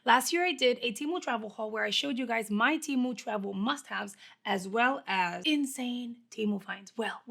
Last year I did a Temu travel haul where I showed you guys my Temu travel must-haves as well as insane Temu finds. Well.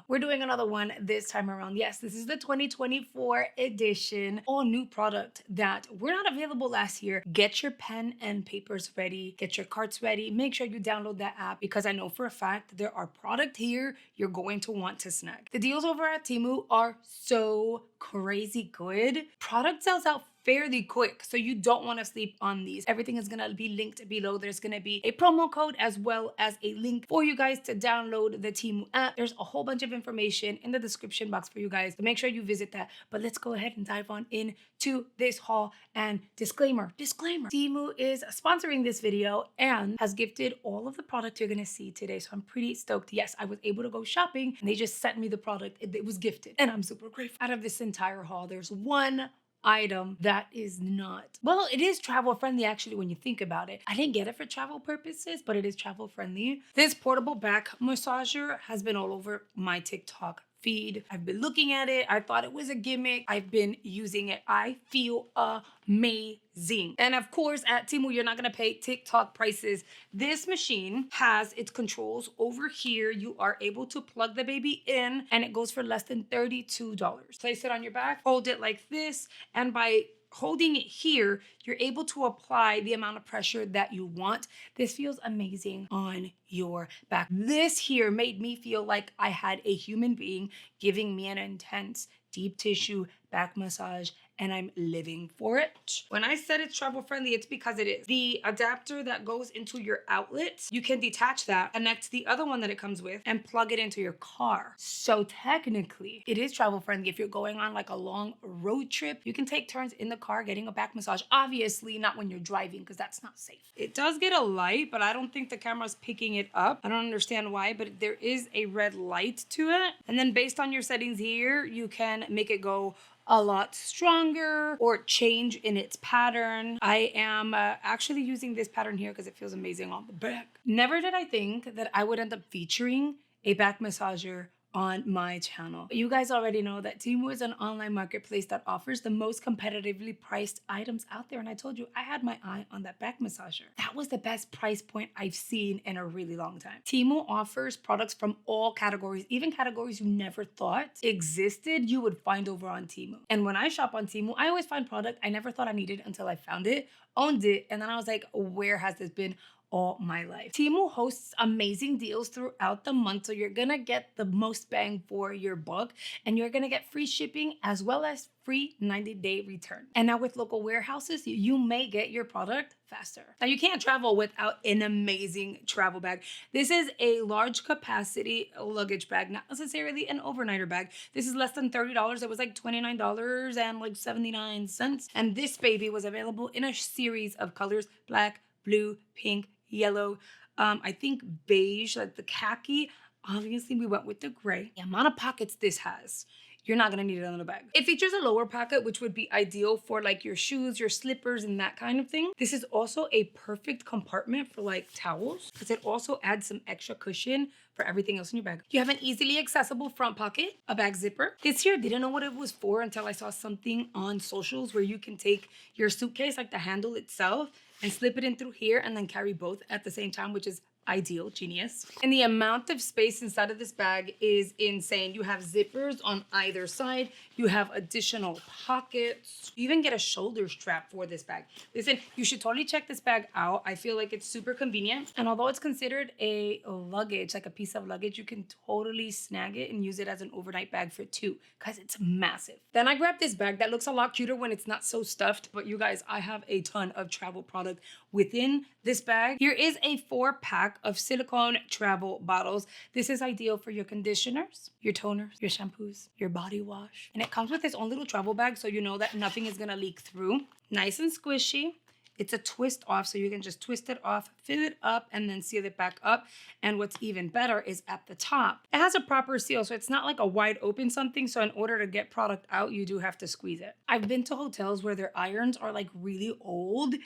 We're doing another one this time around. Yes, this is the 2024 edition, all new product that were not available last year. Get your pen and papers ready, get your carts ready. Make sure you download that app because I know for a fact there are product here you're going to want to snag. The deals over at Temu are so crazy good. Product sells out fairly quick, so you don't want to sleep on these. Everything is gonna be linked below. There's gonna be a promo code as well as a link for you guys to download the Temu app. There's a whole bunch of information in the description box for you guys, so make sure you visit that. But let's go ahead and dive on into this haul. And disclaimer, Temu is sponsoring this video and has gifted all of the product you're gonna see today, so I'm pretty stoked. Yes, I was able to go shopping and they just sent me the product. It was gifted and I'm super grateful. Out of this entire haul, there's one item that is not, well, it is travel friendly actually when you think about it. I didn't get it for travel purposes, but it is travel friendly. This portable back massager has been all over my TikTok feed. I've been looking at it. I thought it was a gimmick. I've been using it. I feel amazing. And of course, at Temu, you're not gonna pay TikTok prices. This machine has its controls over here. You are able to plug the baby in and it goes for less than $32. Place it on your back, hold it like this, and by holding it here, you're able to apply the amount of pressure that you want. This feels amazing on your back. This here made me feel like I had a human being giving me an intense, deep tissue back massage, and I'm living for it. When I said it's travel friendly, it's because it is. The adapter that goes into your outlets, you can detach that, connect the other one that it comes with, and plug it into your car. So technically, it is travel friendly. If you're going on like a long road trip, you can take turns in the car getting a back massage. Obviously, not when you're driving because that's not safe. It does get a light, but I don't think the camera's picking it up. I don't understand why, but there is a red light to it. And then based on your settings here, you can make it go a lot stronger or change in its pattern. I am actually using this pattern here because it feels amazing on the back. Never did I think that I would end up featuring a back massager on my channel. You guys already know that Temu is an online marketplace that offers the most competitively priced items out there. And I told you, I had my eye on that back massager. That was the best price point I've seen in a really long time. Temu offers products from all categories, even categories you never thought existed, you would find over on Temu. And when I shop on Temu, I always find product I never thought I needed until I found it, owned it, and then I was like, where has this been all my life? Temu hosts amazing deals throughout the month, so you're gonna get the most bang for your buck, and you're gonna get free shipping as well as free 90-day return. And now with local warehouses, you may get your product faster. Now you can't travel without an amazing travel bag. This is a large capacity luggage bag, not necessarily an overnighter bag. This is less than $30. It was like $29 and like 79 cents. And this baby was available in a series of colors: black, blue, pink, yellow, I think beige, like the khaki. Obviously, we went with the gray. The amount of pockets this has, you're not gonna need it on the bag. It features a lower pocket, which would be ideal for like your shoes, your slippers, and that kind of thing. This is also a perfect compartment for like towels, because it also adds some extra cushion for everything else in your bag. You have an easily accessible front pocket, a bag zipper. This here, didn't know what it was for until I saw something on socials where you can take your suitcase, like the handle itself, and slip it in through here and then carry both at the same time, which is ideal, genius. And the amount of space inside of this bag is insane. You have zippers on either side. You have additional pockets. You even get a shoulder strap for this bag. Listen, you should totally check this bag out. I feel like it's super convenient. And although it's considered a luggage, like a piece of luggage, you can totally snag it and use it as an overnight bag for two, because it's massive. Then I grabbed this bag that looks a lot cuter when it's not so stuffed. But you guys, I have a ton of travel product within this bag. Here is a 4-pack of silicone travel bottles. This is ideal for your conditioners, your toners, your shampoos, your body wash. And it comes with its own little travel bag, so you know that nothing is gonna leak through. Nice and squishy. It's a twist off, so you can just twist it off, fill it up, and then seal it back up. And what's even better is at the top, it has a proper seal, so it's not like a wide open something. So in order to get product out, you do have to squeeze it. I've been to hotels where their irons are like really old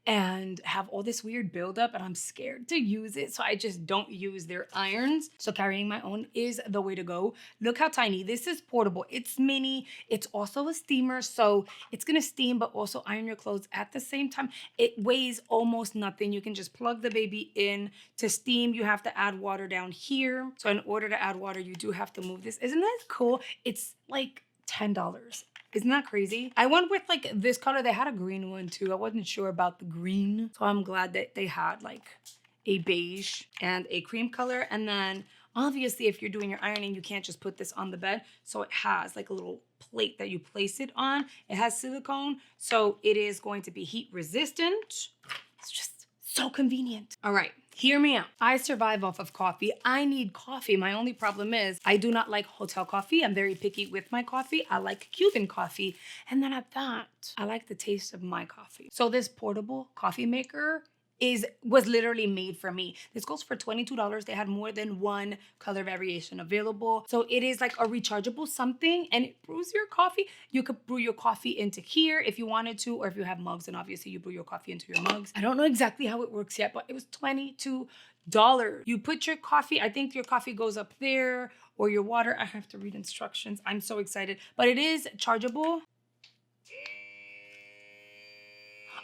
and have all this weird buildup, and I'm scared to use it, so I just don't use their irons. So carrying my own is the way to go. Look how tiny. This is portable. It's mini. It's also a steamer, so it's gonna steam but also iron your clothes at the same time. It weighs almost nothing. You can just plug the baby in. To steam, you have to add water down here. So in order to add water, you do have to move this. Isn't that cool? It's like $10. Isn't that crazy? I went with like this color. They had a green one too. I wasn't sure about the green. So I'm glad that they had like a beige and a cream color. And then obviously if you're doing your ironing, you can't just put this on the bed. So it has like a little plate that you place it on. It has silicone. So it is going to be heat resistant. It's just so convenient. All right. Hear me out. I survive off of coffee. I need coffee. My only problem is I do not like hotel coffee. I'm very picky with my coffee. I like Cuban coffee. And then at that, I like the taste of my coffee. So this portable coffee maker was literally made for me. This goes for $22. They had more than one color variation available. So it is like a rechargeable something and it brews your coffee. You could brew your coffee into here if you wanted to, or if you have mugs, and obviously you brew your coffee into your mugs. I don't know exactly how it works yet, but it was $22. You put your coffee, I think your coffee goes up there, or your water. I have to read instructions. I'm so excited, but it is chargeable.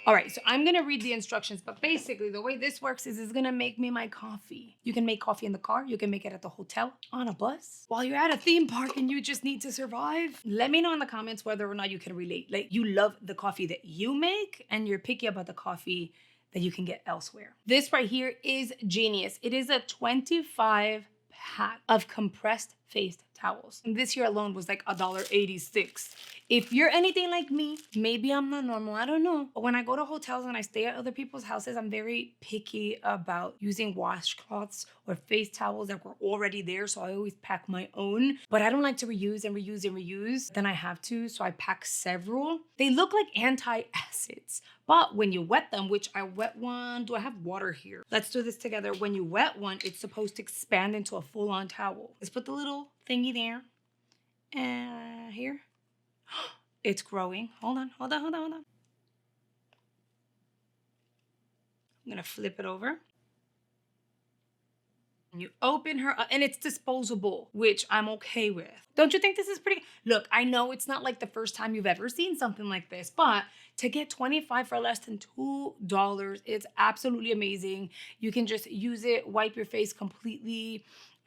All right, so I'm gonna read the instructions, but basically the way this works is it's gonna make me my coffee. You can make coffee in the car, you can make it at the hotel, on a bus, while you're at a theme park and you just need to survive. Let me know in the comments whether or not you can relate. Like you love the coffee that you make and you're picky about the coffee that you can get elsewhere. This right here is genius. It is a 25 pack of compressed face towels. And this here alone was like $1.86. If you're anything like me, maybe I'm not normal, I don't know. But when I go to hotels and I stay at other people's houses, I'm very picky about using washcloths or face towels that were already there. So I always pack my own, but I don't like to reuse and reuse and reuse. Then I have to, so I pack several. They look like antacids, but when you wet them, which I wet one, do I have water here? Let's do this together. When you wet one, it's supposed to expand into a full-on towel. Let's put the little thingy there. And here. It's growing. Hold on. I'm gonna flip it over. And you open her up, and it's disposable, which I'm okay with. Don't you think this is pretty? Look, I know it's not like the first time you've ever seen something like this, but to get 25 for less than $2, it's absolutely amazing. You can just use it, wipe your face completely,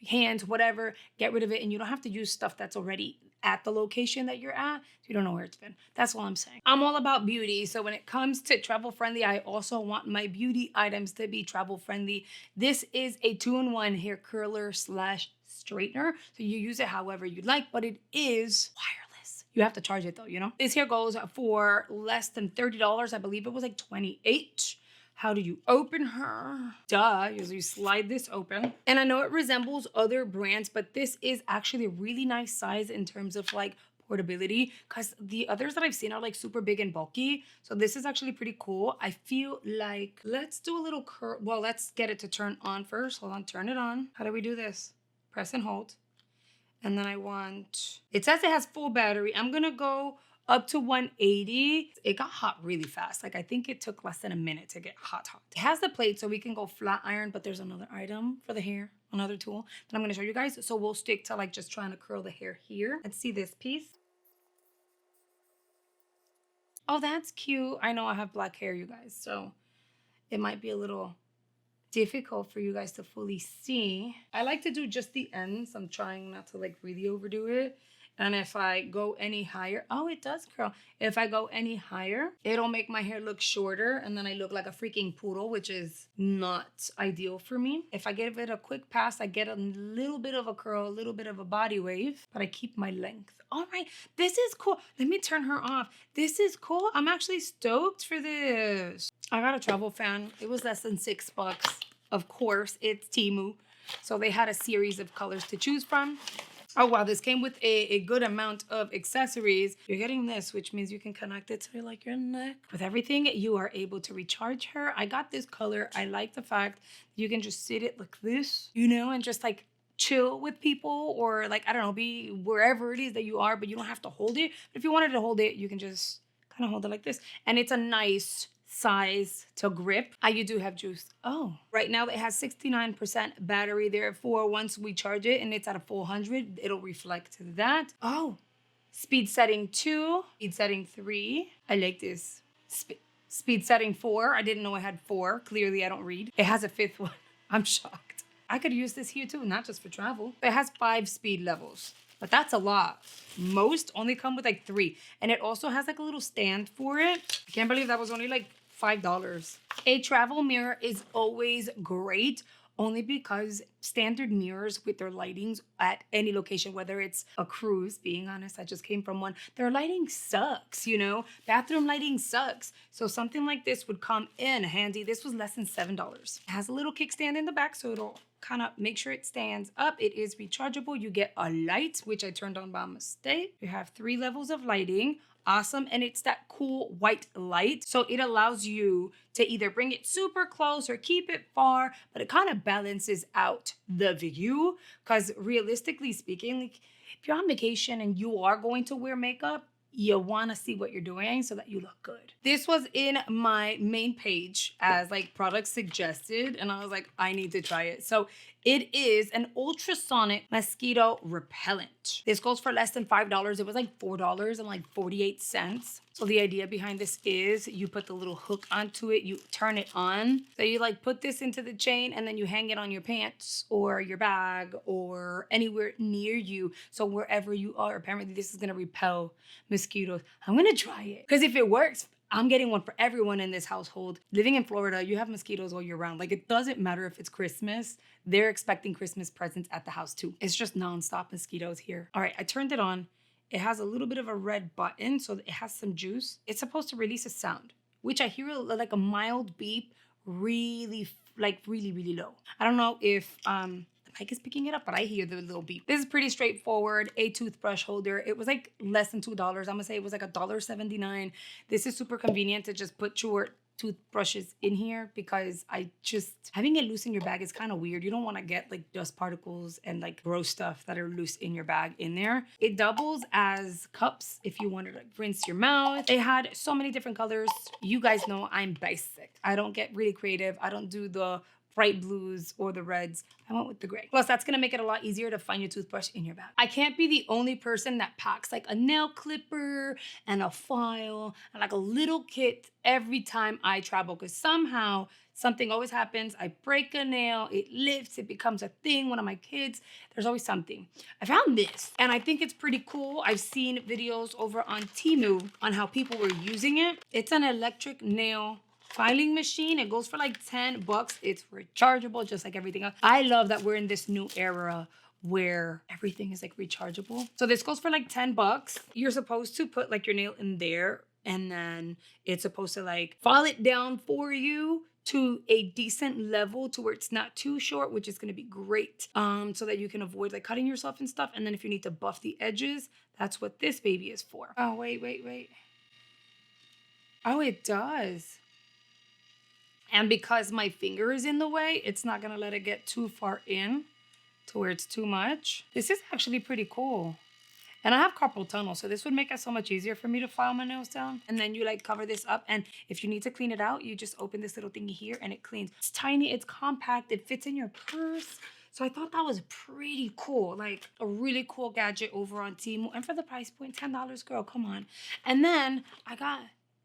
hands, whatever, get rid of it, and you don't have to use stuff that's already at the location that you're at. You don't know where it's been. That's all I'm saying. I'm all about beauty. So when it comes to travel friendly, I also want my beauty items to be travel friendly. This is a 2-in-1 hair curler slash straightener. So you use it however you'd like, but it is wireless. You have to charge it though, you know? This here goes for less than $30. I believe it was like $28. How do you open her? Duh, you slide this open. And I know it resembles other brands, but this is actually a really nice size in terms of like portability, because the others that I've seen are like super big and bulky. So this is actually pretty cool. I feel like, let's do a little curl. Well, let's get it to turn on first. Hold on, turn it on. How do we do this? Press and hold. And then it says it has full battery. I'm gonna go up to 180. It got hot really fast. Like I think it took less than a minute to get hot. It has the plate so we can go flat iron, but there's another item for the hair, another tool that I'm gonna show you guys. So we'll stick to like just trying to curl the hair here. Let's see this piece. Oh, that's cute. I know I have black hair, you guys, so it might be a little difficult for you guys to fully see. I like to do just the ends. I'm trying not to like really overdo it. And if I go any higher, oh, it does curl. If I go any higher, it'll make my hair look shorter and then I look like a freaking poodle, which is not ideal for me. If I give it a quick pass, I get a little bit of a curl, a little bit of a body wave, but I keep my length. All right, this is cool. Let me turn her off. This is cool. I'm actually stoked for this. I got a travel fan. It was less than $6. Of course, it's Temu. So they had a series of colors to choose from. Oh, wow, this came with a good amount of accessories. You're getting this, which means you can connect it to like your neck. With everything, you are able to recharge her. I got this color. I like the fact you can just sit it like this, you know, and just like chill with people or like, I don't know, be wherever it is that you are, but you don't have to hold it. But if you wanted to hold it, you can just kind of hold it like this. And it's a nice size to grip. You do have juice. Oh, right now it has 69% battery. Therefore, once we charge it and it's at a full 100, it'll reflect that. Oh, speed setting 2, speed setting 3. I like this. Speed setting 4. I didn't know I had 4. Clearly I don't read. It has a 5th one. I'm shocked. I could use this here too, not just for travel. It has 5 speed levels, but that's a lot. Most only come with like 3. And it also has like a little stand for it. I can't believe that was only like $5. A travel mirror is always great, only because standard mirrors with their lightings at any location, whether it's a cruise, being honest, I just came from one, their lighting sucks, you know? Bathroom lighting sucks. So something like this would come in handy. This was less than $7. It has a little kickstand in the back, so it'll kind of make sure it stands up. It is rechargeable. You get a light, which I turned on by mistake. You have 3 levels of lighting. Awesome. And it's that cool white light. So it allows you to either bring it super close or keep it far, but it kind of balances out the view. Because realistically speaking, like if you're on vacation and you are going to wear makeup, you want to see what you're doing so that you look good. This was in my main page as like products suggested, and I was like, I need to try it. So it is an ultrasonic mosquito repellent. This goes for less than $5. It was like $4.48. So the idea behind this is you put the little hook onto it, you turn it on. So you like put this into the chain and then you hang it on your pants or your bag or anywhere near you. So wherever you are, apparently this is gonna repel mosquitoes. I'm gonna try it. Because if it works, I'm getting one for everyone in this household. Living in Florida, you have mosquitoes all year round. Like it doesn't matter if it's Christmas, they're expecting Christmas presents at the house too. It's just nonstop mosquitoes here. All right, I turned it on. It has a little bit of a red button, so it has some juice. It's supposed to release a sound, which I hear like a mild beep, really low. I don't know if the mic is picking it up, but I hear the little beep. This is pretty straightforward. A toothbrush holder. It was like less than $2. I'm gonna say it was like $1.79. This is super convenient to just put your toothbrushes in here because having it loose in your bag is kind of weird. You don't want to get like dust particles and like gross stuff that are loose in your bag in there. It doubles as cups if you want to like rinse your mouth. They had so many different colors. You guys know I'm basic. I don't get really creative. I don't do the bright blues or the reds. I went with the gray. Plus, that's gonna make it a lot easier to find your toothbrush in your bag. I can't be the only person that packs like a nail clipper and a file and like a little kit every time I travel, because somehow something always happens. I break a nail, it lifts, it becomes a thing. One of my kids, there's always something. I found this and I think it's pretty cool. I've seen videos over on Temu on how people were using it. It's an electric nail filing machine. It goes for like $10. It's rechargeable just like everything else. I love that we're in this new era where everything is like rechargeable. So this goes for like $10. You're supposed to put like your nail in there and then it's supposed to like file it down for you to a decent level to where it's not too short, which is going to be great. So that you can avoid like cutting yourself and stuff. And then if you need to buff the edges, that's what this baby is for. Oh, wait. Oh, it does. And because my finger is in the way, it's not gonna let it get too far in to where it's too much. This is actually pretty cool. And I have carpal tunnel, so this would make it so much easier for me to file my nails down. And then you like cover this up, and if you need to clean it out, you just open this little thingy here and it cleans. It's tiny, it's compact, it fits in your purse. So I thought that was pretty cool, like a really cool gadget over on Temu. And for the price point, $10, girl, come on. And then I got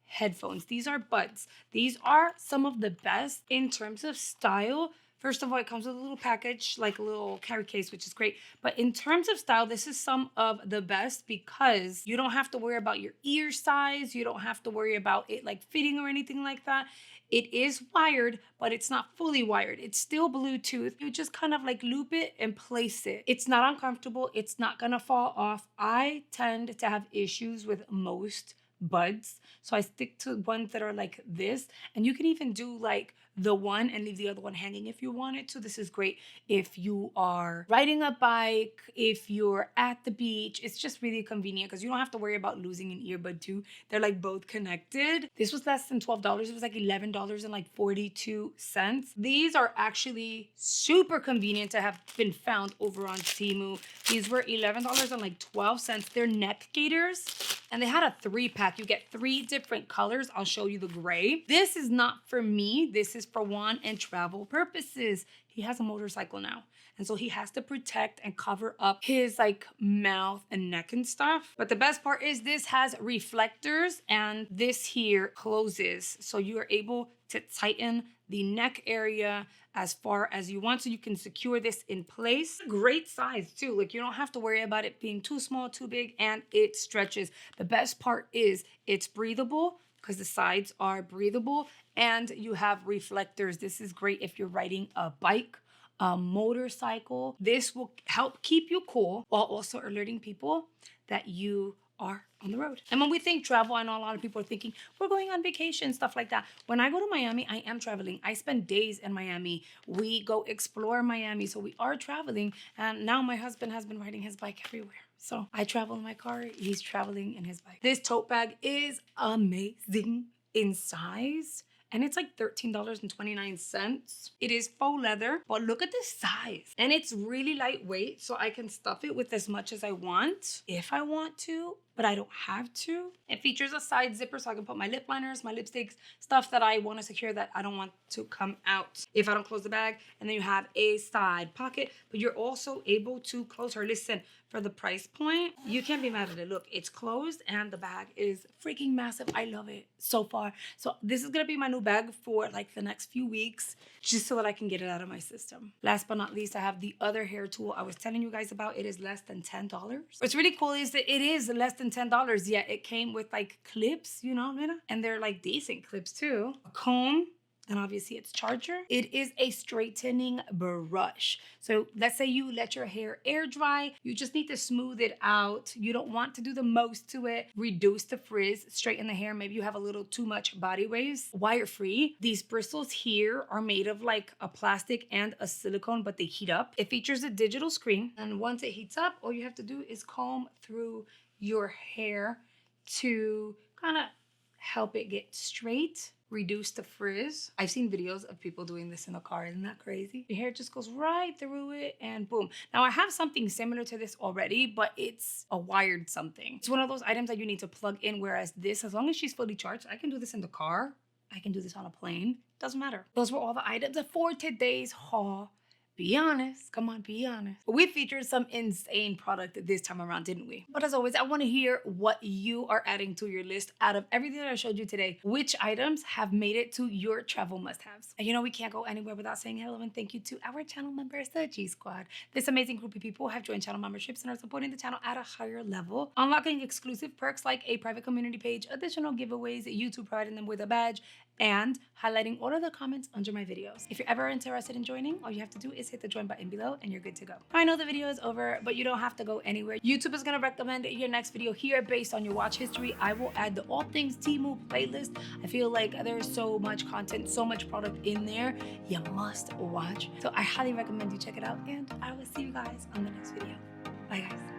headphones. These are buds. These are some of the best in terms of style. First of all, it comes with a little package, like a little carry case, which is great. But in terms of style, this is some of the best because you don't have to worry about your ear size. You don't have to worry about it like fitting or anything like that. It is wired, but it's not fully wired. It's still Bluetooth. You just kind of like loop it and place it. It's not uncomfortable. It's not gonna fall off. I tend to have issues with most buds, so I stick to ones that are like this. And you can even do like the one and leave the other one hanging if you wanted to. This is great if you are riding a bike, if you're at the beach. It's just really convenient because you don't have to worry about losing an earbud too. They're like both connected. This was less than $12. It was like $11.42. These are actually super convenient to have been found over on Temu. These were $11.12. They're neck gaiters and they had a 3-pack. You get 3 different colors. I'll show you the gray. This is not for me. This is for want and travel purposes. he has a motorcycle now. And so he has to protect and cover up his like mouth and neck and stuff. But the best part is this has reflectors and this here closes. So you are able to tighten the neck area as far as you want, so you can secure this in place. Great size too. Like you don't have to worry about it being too small, too big, and it stretches. The best part is it's breathable because the sides are breathable and you have reflectors. This is great if you're riding a bike, a motorcycle. This will help keep you cool while also alerting people that you are on the road. And when we think travel, I know a lot of people are thinking we're going on vacation, stuff like that. When I go to Miami, I am traveling. I spend days in Miami. We go explore Miami. So we are traveling. And now my husband has been riding his bike everywhere. So I travel in my car. He's traveling in his bike. This tote bag is amazing in size. And it's like $13.29. It is faux leather, but look at the size. And it's really lightweight, so I can stuff it with as much as I want, if I want to, but I don't have to. It features a side zipper so I can put my lip liners, my lipsticks, stuff that I want to secure that I don't want to come out if I don't close the bag. And then you have a side pocket, but you're also able to close her. Listen, for the price point, you can't be mad at it. Look, it's closed and the bag is freaking massive. I love it so far. So this is gonna be my new bag for like the next few weeks, just so that I can get it out of my system. Last but not least, I have the other hair tool I was telling you guys about. It is less than $10. What's really cool is that it is less than $10, yet it came with like clips, you know, and they're like decent clips too. A comb, and obviously its charger. It is a straightening brush. So let's say you let your hair air dry, you just need to smooth it out. You don't want to do the most to it. Reduce the frizz, straighten the hair. Maybe you have a little too much body waves. Wire free. These bristles here are made of like a plastic and a silicone, but they heat up. It features a digital screen. And once it heats up, all you have to do is comb through your hair to kind of help it get straight, reduce the frizz. I've seen videos of people doing this in the car. Isn't that crazy? Your hair just goes right through it and boom. Now I have something similar to this already, but it's a wired something. It's one of those items that you need to plug in, whereas this, as long as she's fully charged, I can do this in the car. I can do this on a plane. Doesn't matter. Those were all the items for today's haul. Be honest. Come on, be honest. We featured some insane product this time around, didn't we? But as always, I want to hear what you are adding to your list. Out of everything that I showed you today, which items have made it to your travel must-haves? And you know, we can't go anywhere without saying hello and thank you to our channel members, the G Squad. This amazing group of people have joined channel memberships and are supporting the channel at a higher level, unlocking exclusive perks like a private community page, additional giveaways, YouTube providing them with a badge, and highlighting all of the comments under my videos. If you're ever interested in joining, all you have to do is hit the join button below and you're good to go. I know the video is over, but you don't have to go anywhere. YouTube is gonna recommend your next video here based on your watch history. I will add the all things Temu playlist. I feel like there's so much content, so much product in there, you must watch. So I highly recommend you check it out, and I will see you guys on the next video. Bye guys.